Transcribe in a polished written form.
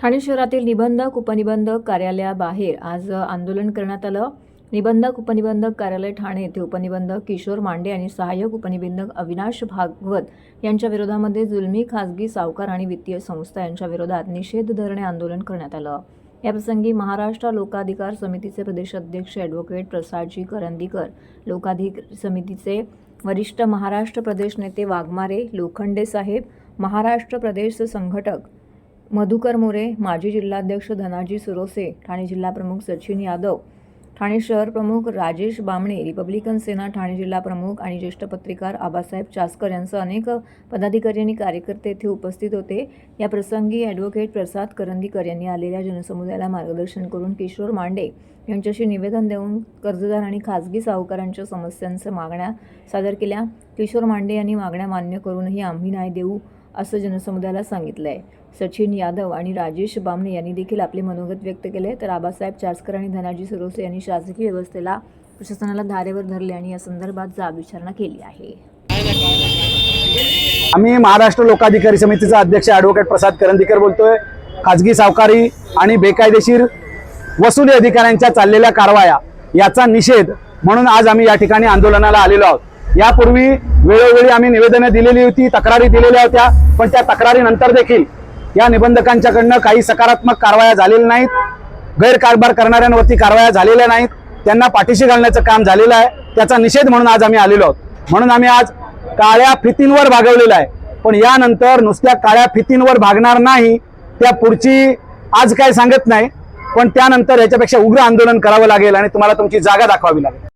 ठाणे शहरातील निबंधक उपनिबंधक कार्यालयाबाहेर आज आंदोलन करण्यात आलं। निबंधक उपनिबंधक कार्यालय ठाणे येथे उपनिबंधक किशोर मांडे आणि सहाय्यक उपनिबंधक अविनाश भागवत यांच्या विरोधामध्ये जुलमी खासगी सावकार आणि वित्तीय संस्था यांच्या विरोधात निषेध धरणे आंदोलन करण्यात आलं। याप्रसंगी महाराष्ट्र लोकाधिकार समितीचे प्रदेश अध्यक्ष ॲडव्होकेट प्रसादजी करंदीकर, लोकाधिकार समितीचे वरिष्ठ महाराष्ट्र प्रदेश नेते वाघमारे लोखंडे साहेब, महाराष्ट्र प्रदेश संघटक मधुकर मोरे, माजी जिल्हाध्यक्ष धनाजी सुरोसे, ठाणे जिल्हा प्रमुख सचिन यादव, ठाणे शहर प्रमुख राजेश बामणे, रिपब्लिकन सेना ठाणे जिल्हा प्रमुख आणि ज्येष्ठ पत्रकार आबासाहेब चासकर यांसह अनेक पदाधिकारी आणि कार्यकर्ते येथे उपस्थित होते। या प्रसंगी ॲडव्होकेट प्रसाद करंदीकर यांनी आलेल्या जनसमुदायाला मार्गदर्शन करून किशोर मांडे यांच्याशी निवेदन देऊन कर्जदार आणि खासगी सावकारांच्या समस्यांच्या मागण्या सादर केल्या। किशोर मांडे यांनी मागण्या मान्य करूनही आम्ही न्याय देऊ असं जनसमुदायाला सांगितलंय। सचिन यादव आणि राजेश बामणे यांनी देखील आपले मनोगत व्यक्त केले, तर आबासाहेब चासकर आणि धनाजी सुरोसे यांनी शासकीय व्यवस्थेला प्रशासनाला धारेवर धरले आणि या संदर्भात जाब विचारणा केली आहे। आम्ही महाराष्ट्र लोकाधिकारी समितीचा अध्यक्ष ॲडव्होकेट प्रसाद करंदीकर बोलतोय। खाजगी सावकारी आणि बेकायदेशीर वसुली अधिकाऱ्यांच्या चाललेल्या कारवाया याचा निषेध म्हणून आज आम्ही या ठिकाणी आंदोलनाला आलेलो आहोत। यापूर्वी वेळोवेळी आम्ही निवेदने दिलेली होती, तक्रारी दिलेल्या होत्या, पण त्या तक्रारीनंतर देखील या निबंधकांच्याकडनं काही सकारात्मक कारवाया झालेल्या नाहीत, गैरकारभार करणाऱ्यांवरती कारवाया झालेल्या नाहीत, त्यांना पाठीशी घालण्याचं काम झालेलं आहे। त्याचा निषेध म्हणून आज आम्ही आलेलो आहोत। म्हणून आम्ही आज काळ्या फितींवर भागवलेलं आहे, पण यानंतर नुसत्या काळ्या फितींवर भागणार नाही, त्या पुढची आज काय सांगत नाही, पण त्यानंतर याच्यापेक्षा उग्र आंदोलन करावं लागेल आणि तुम्हाला तुमची जागा दाखवावी लागेल।